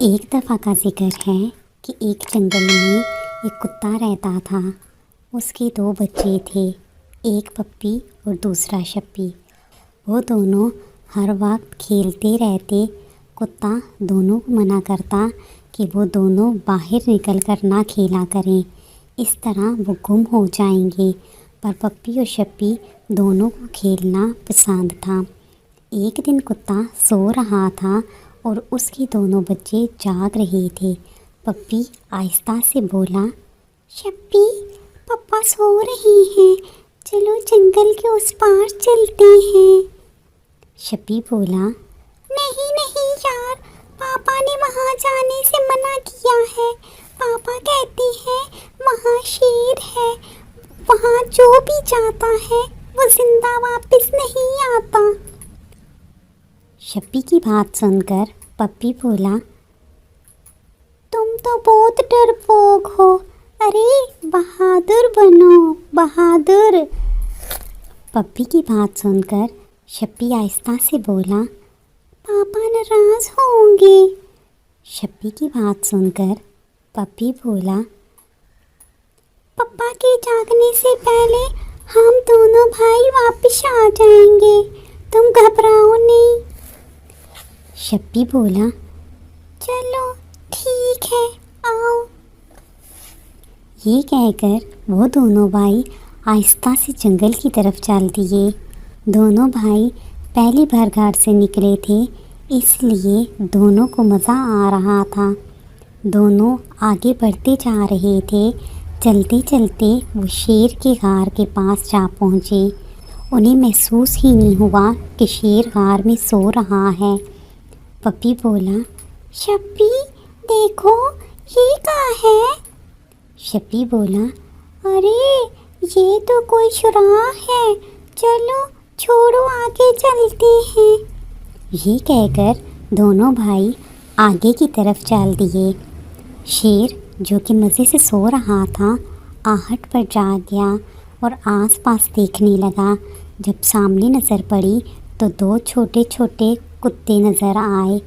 ایک دفعہ کا ذکر ہے کہ ایک جنگل میں ایک کتا رہتا تھا۔ اس کے دو بچے تھے، ایک پپی اور دوسرا شپی۔ وہ دونوں ہر وقت کھیلتے رہتے۔ کتا دونوں کو منع کرتا کہ وہ دونوں باہر نکل کر نہ کھیلا کریں، اس طرح وہ گم ہو جائیں گے، پر پپی اور شپی دونوں کو کھیلنا پسند تھا۔ ایک دن کتا سو رہا تھا اور اس کے دونوں بچے جاگ رہے تھے۔ پپی آہستہ سے بولا، شپی، پپا سو رہے ہیں، چلو جنگل کے اس پار چلتے ہیں۔ شپی بولا، نہیں نہیں یار، پاپا نے وہاں جانے سے منع کیا ہے۔ پاپا کہتے ہیں وہاں شیر ہے، وہاں جو بھی جاتا ہے وہ زندہ واپس نہیں آتا۔ شپی کی بات سن کر پپی بولا، تم تو بہت ڈرپوک ہو، ارے بہادر بنو، بہادر۔ پپی کی بات سن کر شپی آہستہ سے بولا، پاپا ناراض ہوں گے۔ شپی کی بات سن کر پپی بولا، پپا کے جاگنے سے پہلے ہم دونوں بھائی واپس آ جائیں گے، تم گھبراؤ نہیں۔ شپی بولا، چلو ٹھیک ہے، آؤ۔ یہ کہہ کر وہ دونوں بھائی آہستہ سے جنگل کی طرف چل دیے۔ دونوں بھائی پہلی بار گھر سے نکلے تھے، اس لیے دونوں کو مزہ آ رہا تھا۔ دونوں آگے بڑھتے جا رہے تھے۔ چلتے چلتے وہ شیر کے غار کے پاس جا پہنچے۔ انہیں محسوس ہی نہیں ہوا کہ شیر غار میں سو رہا ہے۔ پپی بولا، شپی دیکھو یہ کیا ہے؟ شپی بولا، ارے یہ تو کوئی سوراخ ہے، چلو چھوڑو آگے چلتے ہیں۔ یہ کہہ کر دونوں بھائی آگے کی طرف چل دیے۔ شیر جو کہ مزے سے سو رہا تھا، آہٹ پر جاگ گیا اور آس پاس دیکھنے لگا۔ جب سامنے نظر پڑی تو دو چھوٹے چھوٹے کتے نظر آئے۔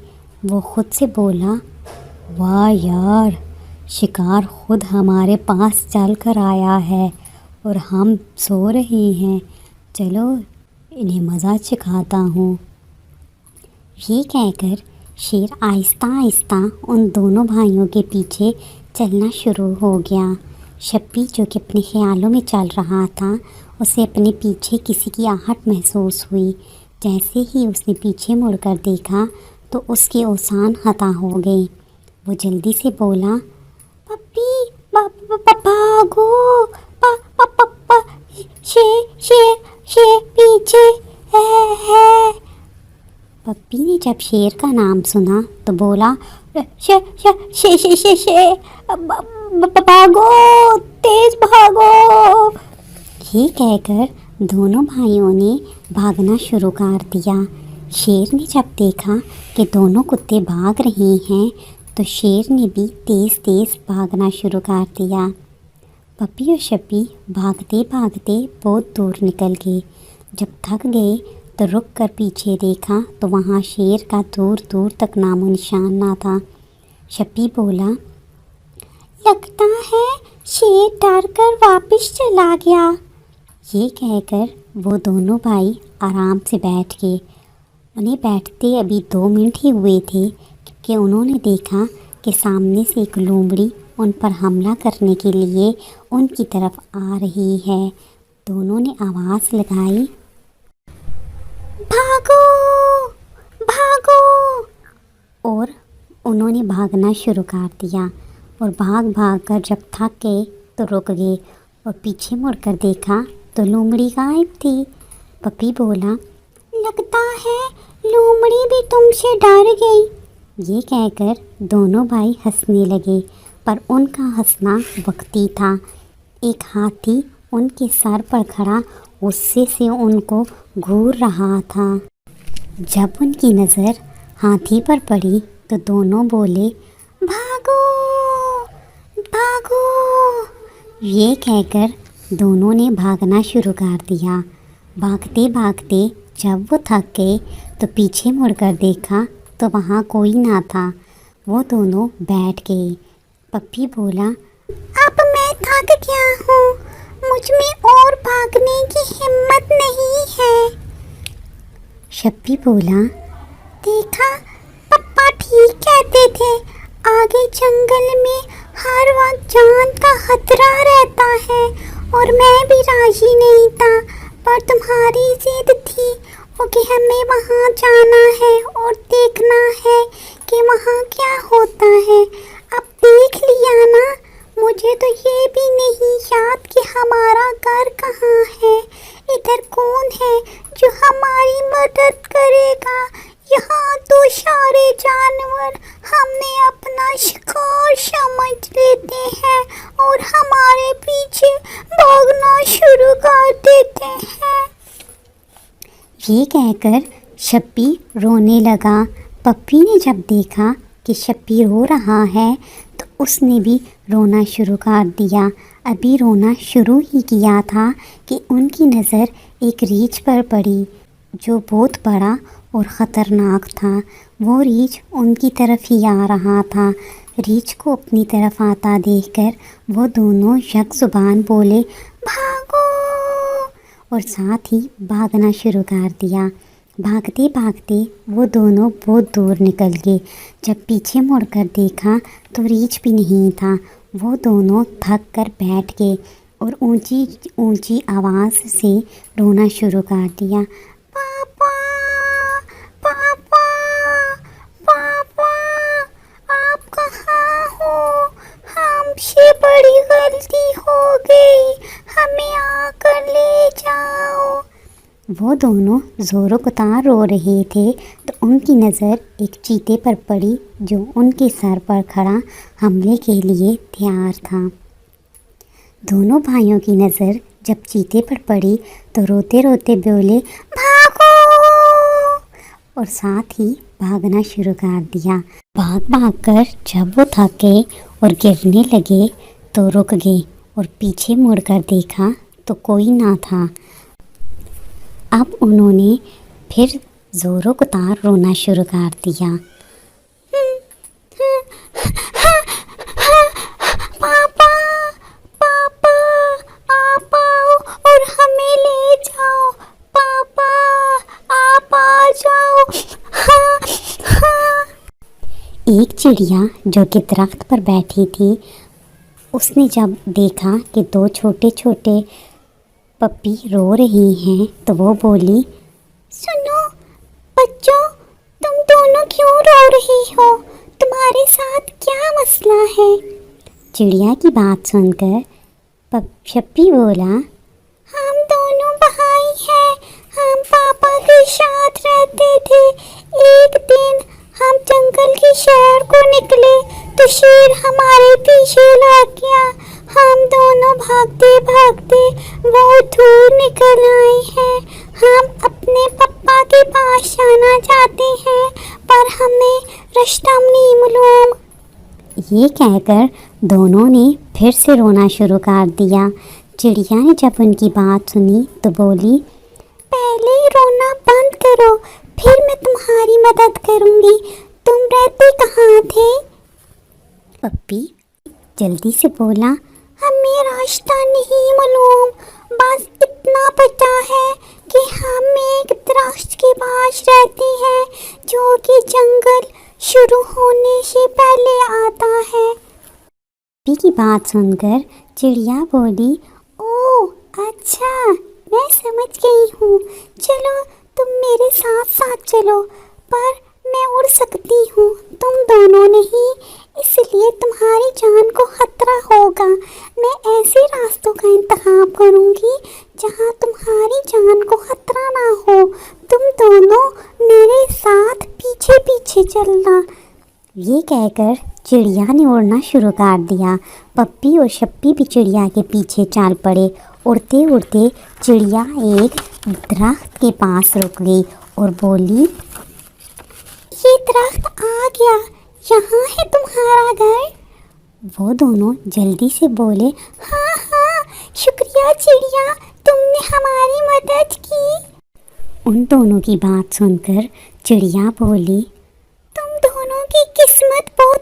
وہ خود سے بولا، واہ یار، شکار خود ہمارے پاس چل کر آیا ہے اور ہم سو رہے ہیں، چلو انہیں مزہ چکھاتا ہوں۔ یہ کہہ کر شیر آہستہ آہستہ ان دونوں بھائیوں کے پیچھے چلنا شروع ہو گیا۔ شپی جو کہ اپنے خیالوں میں چل رہا تھا، اسے اپنے پیچھے کسی کی آہٹ محسوس ہوئی۔ جیسے ہی اس نے پیچھے مڑ کر دیکھا تو اس کے اوزان خطا ہو گئے۔ وہ جلدی سے بولا، پپی بھاگو، شیر پیچھے ہے۔ پپی نے جب شیر کا نام سنا تو بولا، بھاگو، تیز بھاگو۔ یہ کہہ کر دونوں بھائیوں نے بھاگنا شروع کر دیا۔ شیر نے جب دیکھا کہ دونوں کتے بھاگ رہے ہیں تو شیر نے بھی تیز تیز بھاگنا شروع کر دیا۔ پپی اور شپی بھاگتے بھاگتے بہت دور نکل گئے۔ جب تھک گئے تو رک کر پیچھے دیکھا تو وہاں شیر کا دور دور تک نام و نشان نہ تھا۔ شپی بولا، لگتا ہے شیر ڈر کر واپس چلا گیا۔ یہ کہہ کر وہ دونوں بھائی آرام سے بیٹھ گئے۔ انہیں بیٹھتے ابھی 2 منٹ ہی ہوئے تھے کہ انہوں نے دیکھا کہ سامنے سے ایک لومڑی ان پر حملہ کرنے کے لیے ان کی طرف آ رہی ہے۔ دونوں نے آواز لگائی، بھاگو، بھاگو، اور انہوں نے بھاگنا شروع کر دیا اور بھاگ بھاگ کر جب تھک گئے تو رک گئے اور پیچھے مڑ کر دیکھا تو لومڑی غائب تھی۔ پپی بولا، لگتا ہے لومڑی بھی تم سے ڈر گئی۔ یہ کہہ کر دونوں بھائی ہنسنے لگے، پر ان کا ہنسنا وقتی تھا۔ ایک ہاتھی ان کے سر پر کھڑا غصے سے ان کو گھور رہا تھا۔ جب ان کی نظر ہاتھی پر پڑی تو دونوں بولے، بھاگو، بھاگو۔ یہ کہہ کر دونوں نے بھاگنا شروع کر دیا۔ بھاگتے بھاگتے جب وہ تھک گئے تو پیچھے مڑ کر دیکھا تو وہاں کوئی نہ تھا۔ وہ دونوں بیٹھ گئے۔ پپی بولا، اب میں تھک گیا ہوں، مجھ میں اور بھاگنے کی ہمت نہیں ہے۔ شپی بولا، دیکھا پپا ٹھیک کہتے تھے، آگے جنگل میں ہر وقت جان کا خطرہ رہتا ہے، اور میں بھی راضی نہیں تھا، پر تمہاری ضد تھی کہ ہمیں وہاں جانا ہے اور دیکھنا ہے کہ وہاں کیا ہوتا ہے۔ اب دیکھ لیا نا، مجھے تو یہ بھی نہیں یاد کہ ہمارا گھر کہاں ہے، ادھر کون ہے جو ہماری مدد کرے گا۔ یہاں تو سارے جانور ہمیں اپنا شکار سمجھ لیتے ہیں اور ہمارے پیچھے بھاگنا شروع کر دیتے ہیں۔ یہ کہہ کر شپی رونے لگا۔ پپی نے جب دیکھا کہ شپی رو رہا ہے تو اس نے بھی رونا شروع کر دیا۔ ابھی رونا شروع ہی کیا تھا کہ ان کی نظر ایک ریچھ پر پڑی جو بہت بڑا اور خطرناک تھا۔ وہ ریچھ ان کی طرف ہی آ رہا تھا۔ ریچھ کو اپنی طرف آتا دیکھ کر وہ دونوں یک زبان بولے، بھاگو، اور ساتھ ہی بھاگنا شروع کر دیا۔ بھاگتے بھاگتے وہ دونوں بہت دور نکل گئے۔ جب پیچھے مڑ کر دیکھا تو ریچھ بھی نہیں تھا۔ وہ دونوں تھک کر بیٹھ گئے اور اونچی اونچی آواز سے رونا شروع کر دیا، پاپا، پاپا، پاپا، آپ کہاں ہو؟ ہم سے بڑی غلطی ہو گئی، ہمیں آ کر لے جاؤ۔ وہ دونوں زوروں کتار رو رہے تھے تو ان کی نظر ایک چیتے پر پڑی جو ان کے سر پر کھڑا حملے کے لیے تیار تھا۔ دونوں بھائیوں کی نظر جب چیتے پر پڑی تو روتے روتے بولے، بھاگو، اور ساتھ ہی بھاگنا شروع کر دیا۔ بھاگ بھاگ کر جب وہ تھک گئے اور گرنے لگے تو رک گئے اور پیچھے مڑ کر دیکھا تو کوئی نہ تھا۔ اب انہوں نے پھر زوروں کتار رونا شروع کر دیا، پاپا، پاپا، آپ آؤ اور ہمیں لے جاؤ، پاپا، آپ آ جاؤ۔ ایک چڑیا جو کہ درخت پر بیٹھی تھی، اس نے جب دیکھا کہ دو چھوٹے چھوٹے پپی رو رہی ہیں تو وہ بولی، سنو بچوں، تم دونوں کیوں رو رہی ہو؟ تمہارے ساتھ کیا مسئلہ ہے؟ چڑیا کی بات سن کر شپی بولا، ہم دونوں بھائی ہیں، ہم پاپا کے ساتھ رہتے تھے۔ ایک دن ہم جنگل کی سیر کو نکلے تو شیر ہمارے پیچھے لگ گیا۔ ہم دونوں بھاگتے بھاگتے بہت دور نکل آئے ہیں۔ ہم اپنے پپا کے پاس جانا چاہتے ہیں پر ہمیں رستہ نہیں معلوم۔ یہ کہہ کر دونوں نے پھر سے رونا شروع کر دیا۔ چڑیا نے جب ان کی بات سنی تو بولی، پہلے رونا بند کرو، پھر میں تمہاری مدد کروں گی۔ تم رہتے کہاں تھے؟ پپی جلدی سے بولا، ہمیں راستہ نہیں معلوم، بس اتنا پتہ ہے کہ ہم ایک درخت کے پاس رہتے ہیں جو کہ جنگل شروع ہونے سے پہلے آتا ہے۔ پپی کی بات سن کر چڑیا بولی، اوہ اچھا، میں سمجھ گئی ہوں، چلو تم میرے ساتھ ساتھ چلو، پر میں اڑ سکتی ہوں، تم دونوں نہیں، اس لیے تمہاری جان کو خطرہ ہوگا۔ میں ایسے راستوں کا انتخاب کروں گی جہاں تمہاری جان کو خطرہ نہ ہو۔ تم دونوں میرے ساتھ پیچھے پیچھے چلنا۔ یہ کہہ کر چڑیا نے اڑنا شروع کر دیا۔ پپی اور شپی بھی چڑیا کے پیچھے چل پڑے۔ اڑتے اڑتے چڑیا ایک درخت کے پاس رک گئی اور بولی، یہ درخت آ گیا، یہاں ہے تمہارا گھر؟ وہ دونوں جلدی سے بولے، ہاں ہاں، شکریہ چڑیا، تم نے ہماری مدد کی۔ ان دونوں کی بات سن کر چڑیا بولی، تم دونوں کی قسمت بہت